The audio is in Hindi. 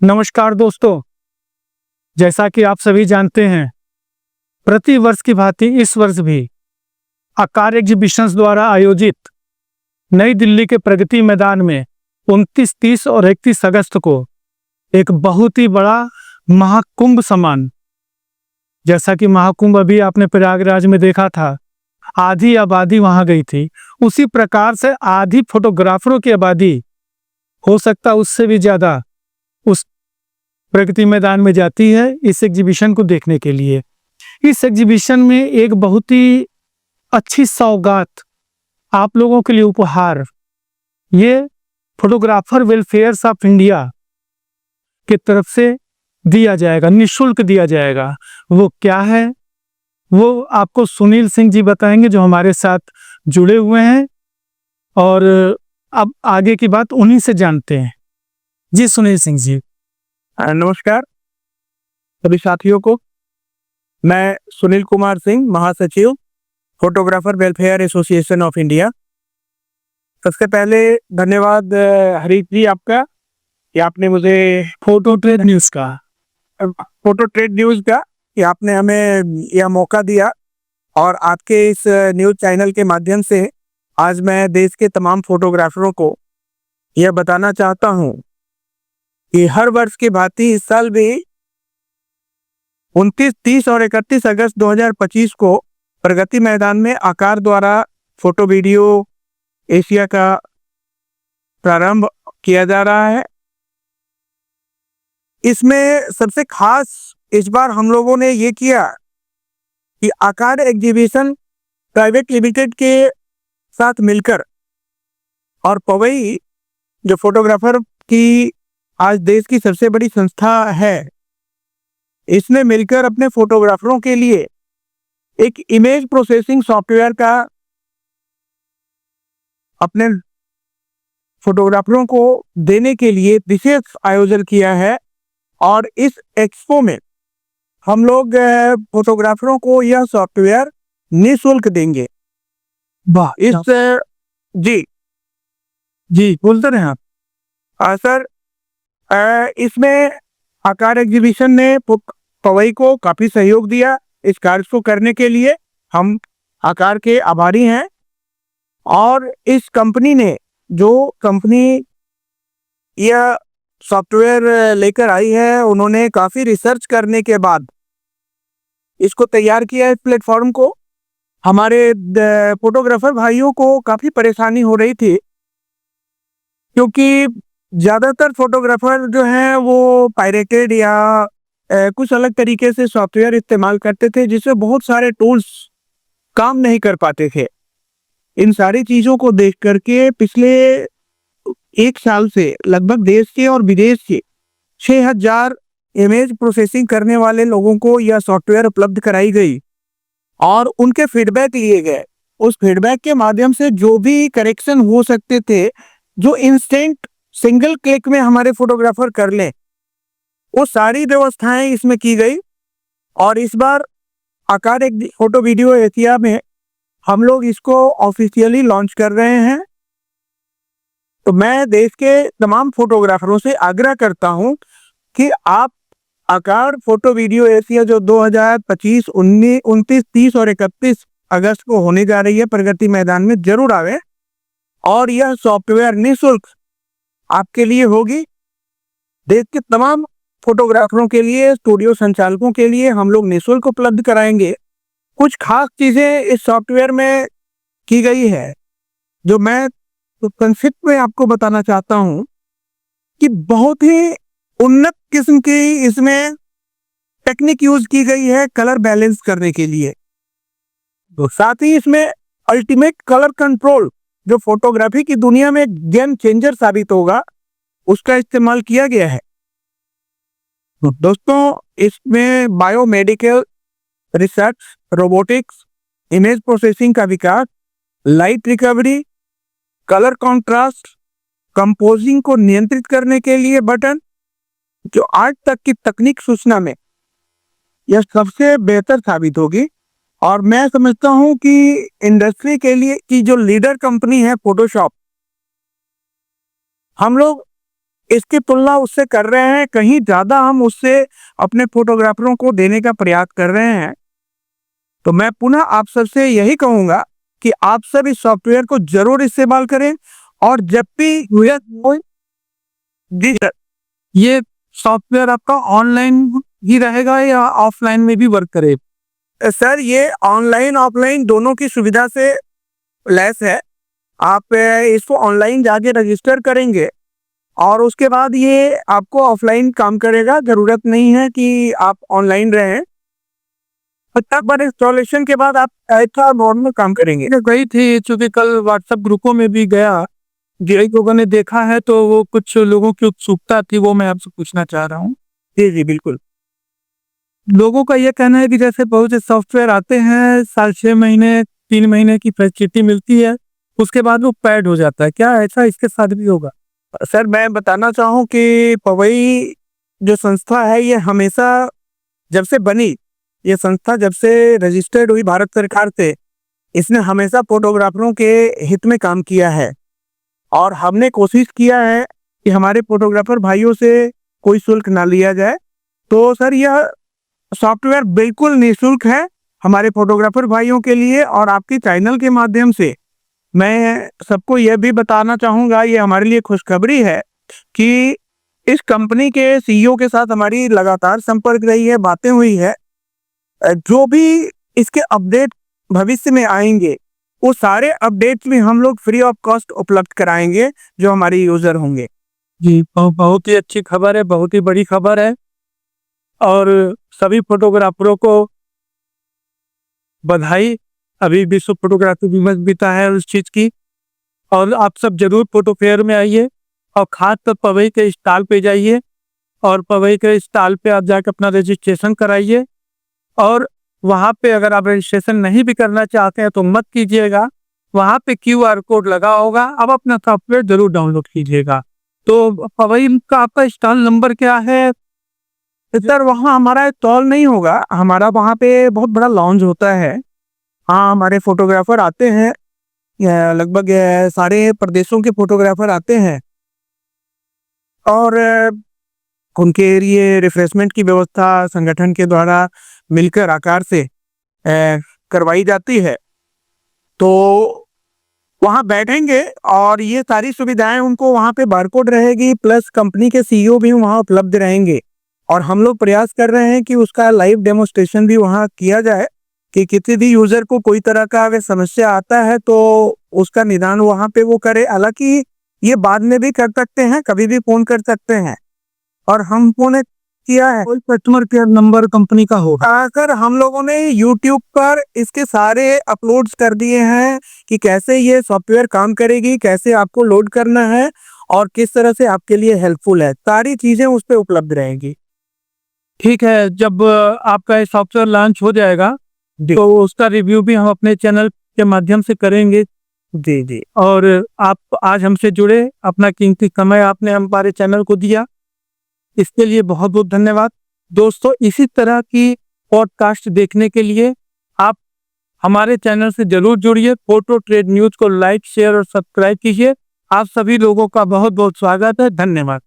नमस्कार दोस्तों, जैसा कि आप सभी जानते हैं, प्रति वर्ष की भांति इस वर्ष भी आकार एग्जीबिशंस द्वारा आयोजित नई दिल्ली के प्रगति मैदान में 29, 30 और 31 अगस्त को एक बहुत ही बड़ा महाकुंभ समान, जैसा कि महाकुंभ अभी आपने प्रयागराज में देखा था, आधी आबादी वहां गई थी। उसी प्रकार से आधी फोटोग्राफरों की आबादी, हो सकता उससे भी ज्यादा, उस प्रगति मैदान में जाती है इस एग्जीबिशन को देखने के लिए। इस एग्जीबिशन में एक बहुत ही अच्छी सौगात आप लोगों के लिए उपहार ये फोटोग्राफर वेलफेयर्स ऑफ इंडिया की तरफ से दिया जाएगा, निःशुल्क दिया जाएगा। वो क्या है वो आपको सुनील सिंह जी बताएंगे, जो हमारे साथ जुड़े हुए हैं, और अब आगे की बात उन्हीं से जानते हैं। जी सुनील सिंह जी। नमस्कार सभी साथियों को। मैं सुनील कुमार सिंह, महासचिव photographer welfare association of India. सबसे पहले धन्यवाद हरीश जी आपका कि आपने मुझे फोटो ट्रेड न्यूज़ का कि आपने हमें यह मौका दिया, और आपके इस न्यूज़ चैनल के माध्यम से आज मैं देश के तमाम फोटोग्राफरों को यह बताना चाहता हूं कि हर वर्ष की भांति इस साल भी 29, 30 और 31 अगस्त 2025 को प्रगति मैदान में आकार द्वारा फोटो वीडियो एशिया का प्रारंभ किया जा रहा है। इसमें सबसे खास इस बार हम लोगों ने ये किया कि आकार एग्जीबिशन प्राइवेट लिमिटेड के साथ मिलकर और पवई जो फोटोग्राफर की आज देश की सबसे बड़ी संस्था है, इसने मिलकर अपने फोटोग्राफरों के लिए एक इमेज प्रोसेसिंग सॉफ्टवेयर का अपने फोटोग्राफरों को देने के लिए विशेष आयोजन किया है। और इस एक्सपो में हम लोग फोटोग्राफरों को यह सॉफ्टवेयर निःशुल्क देंगे। वाह, इस जी जी बोलते रहे आप। सर, इसमें आकार एग्जीबिशन ने पवई को काफी सहयोग दिया इस कार्य को करने के लिए। हम आकार के आभारी हैं। और इस कंपनी ने, जो कंपनी यह सॉफ्टवेयर लेकर आई है, उन्होंने काफी रिसर्च करने के बाद इसको तैयार किया। इस प्लेटफॉर्म को हमारे फोटोग्राफर भाइयों को काफी परेशानी हो रही थी, क्योंकि ज्यादातर फोटोग्राफर जो हैं वो पायरेटेड या कुछ अलग तरीके से सॉफ्टवेयर इस्तेमाल करते थे, जिससे बहुत सारे टूल्स काम नहीं कर पाते थे। इन सारी चीजों को देख करके पिछले एक साल से लगभग देश के और विदेश के 6000 इमेज प्रोसेसिंग करने वाले लोगों को यह सॉफ्टवेयर उपलब्ध कराई गई और उनके फीडबैक लिए गए। उस फीडबैक के माध्यम से जो भी करेक्शन हो सकते थे, जो इंस्टेंट सिंगल क्लिक में हमारे फोटोग्राफर कर लें, वो सारी व्यवस्थाएं इसमें की गई। और इस बार आकार एक फोटो वीडियो एशिया में हम लोग इसको ऑफिशियली लॉन्च कर रहे हैं। तो मैं देश के तमाम फोटोग्राफरों से आग्रह करता हूं कि आप आकार फोटो वीडियो एशिया जो 2025, 19, 29, 30 और 31 अगस्त को होने जा रही है प्रगति मैदान में, जरूर आवे। और यह सॉफ्टवेयर निःशुल्क आपके लिए होगी। देश के तमाम फोटोग्राफरों के लिए, स्टूडियो संचालकों के लिए हम लोग निःशुल्क उपलब्ध कराएंगे। कुछ खास चीजें इस सॉफ्टवेयर में की गई है जो मैं संक्षिप्त में आपको बताना चाहता हूं कि बहुत ही उन्नत किस्म की इसमें टेक्निक यूज की गई है कलर बैलेंस करने के लिए। तो साथ ही इसमें अल्टीमेट कलर कंट्रोल, जो फोटोग्राफी की दुनिया में गेम चेंजर साबित होगा, उसका इस्तेमाल किया गया है। तो दोस्तों, इसमें biomedical research, robotics, image processing का विकास, light recovery, colour contrast, composing को नियंत्रित करने के लिए बटन, जो आज तक की तकनीक सूचना में यह सबसे बेहतर साबित होगी। और मैं समझता हूं कि इंडस्ट्री के लिए की जो लीडर कंपनी है फोटोशॉप, हम लोग इसकी तुलना उससे कर रहे हैं, कहीं ज़्यादा हम उससे अपने फोटोग्राफरों को देने का प्रयास कर रहे हैं। तो मैं पुनः आप सबसे यही कहूँगा कि आप सब इस सॉफ्टवेयर को ज़रूर इस्तेमाल करें और जब भी जी सर। ये सॉफ्टवेयर आपका ऑनलाइन ही रहेगा या ऑफलाइन में भी वर्क करे? सर ये ऑनलाइन ऑफलाइन दोनों की सुविधा से लैस है। आप इसको ऑनलाइन जाके रजिस्टर करेंगे और उसके बाद ये आपको ऑफलाइन काम करेगा। ज़रूरत नहीं है कि आप ऑनलाइन रहें। तब पर इंस्टॉलेशन के बाद आप ऐसा नॉर्मल काम करेंगे। ये गई थी, चूंकि कल व्हाट्सएप ग्रुपों में भी गया, कई लोगों ने देखा है, तो वो कुछ लोगों की उत्सुकता थी, वो मैं आपसे पूछना चाह रहा हूँ। जी, जी, बिल्कुल। लोगों का ये कहना है कि जैसे बहुत से सॉफ्टवेयर आते हैं, साल 6 महीने 3 महीने की फैसिलिटी मिलती है, उसके बाद वो पैड हो जाता है। क्या ऐसा इसके साथ भी होगा? सर मैं बताना चाहूँ कि पवई जो संस्था है ये हमेशा जब से बनी, ये संस्था जब से रजिस्टर्ड हुई भारत सरकार से, इसने हमेशा फोटोग्राफरों के हित में काम किया है और हमने कोशिश किया है कि हमारे फोटोग्राफर भाइयों से कोई शुल्क ना लिया जाए। तो सर यह सॉफ्टवेयर बिल्कुल निःशुल्क है हमारे फोटोग्राफर भाइयों के लिए और आपके चैनल के माध्यम से मैं सबको यह भी बताना चाहूँगा, ये हमारे लिए खुशखबरी है कि इस कंपनी के सीईओ के साथ हमारी लगातार संपर्क रही है, बातें हुई है। जो भी इसके अपडेट भविष्य में आएंगे, वो सारे अपडेट्स भी हम लोग फ्री ऑफ कॉस्ट उपलब्ध कराएंगे जो हमारे यूजर होंगे। जी, बहुत ही अच्छी खबर है, बहुत ही बड़ी खबर है और सभी फोटोग्राफरों को बधाई। अभी विश्व फोटोग्राफी दिवस बीता है उस चीज़ की, और आप सब जरूर फोटो फेयर में आइए और खासकर पवई के स्टॉल पे जाइए और पवई के स्टॉल पे आप जाकर अपना रजिस्ट्रेशन कराइए। और वहाँ पे अगर आप रजिस्ट्रेशन नहीं भी करना चाहते हैं तो मत कीजिएगा, वहाँ पे QR कोड लगा होगा, आप अपना सॉफ्टवेयर जरूर डाउनलोड कीजिएगा। तो पवई का आपका स्टॉल नंबर क्या है? सर वहाँ हमारा स्टॉल नहीं होगा, हमारा वहाँ पे बहुत बड़ा लॉन्च होता है। हाँ, हमारे फोटोग्राफर आते हैं, लगभग सारे प्रदेशों के फोटोग्राफर आते हैं और उनके लिए रिफ्रेशमेंट की व्यवस्था संगठन के द्वारा मिलकर आकार से करवाई जाती है। तो वहाँ बैठेंगे और ये सारी सुविधाएं उनको वहाँ पे बारकोड रहेगी, प्लस कंपनी के सीईओ भी वहाँ उपलब्ध रहेंगे और हम लोग प्रयास कर रहे हैं कि उसका लाइव डेमोस्ट्रेशन भी वहाँ किया जाए कि किसी भी यूजर को कोई तरह का अगर समस्या आता है तो उसका निदान वहाँ पे वो करे। हालांकि ये बाद में भी कर सकते हैं, कभी भी फोन कर सकते हैं और हम फोन किया है। कोई कस्टमर केयर नंबर कंपनी का होगा? सर हम लोगों ने YouTube पर इसके सारे अपलोड्स कर दिए हैं कि कैसे ये सॉफ्टवेयर काम करेगी, कैसे आपको लोड करना है और किस तरह से आपके लिए हेल्पफुल है, सारी चीजें उस पर उपलब्ध रहेंगी। ठीक है, जब आपका ये सॉफ्टवेयर लॉन्च हो जाएगा तो उसका रिव्यू भी हम अपने चैनल के माध्यम से करेंगे। जी, जी। और आप आज हमसे जुड़े, अपना कीमती समय आपने हमारे चैनल को दिया, इसके लिए बहुत बहुत धन्यवाद। दोस्तों, इसी तरह की पॉडकास्ट देखने के लिए आप हमारे चैनल से जरूर जुड़िए। फोटो ट्रेड न्यूज को लाइक, शेयर और सब्सक्राइब कीजिए। आप सभी लोगों का बहुत बहुत स्वागत है। धन्यवाद।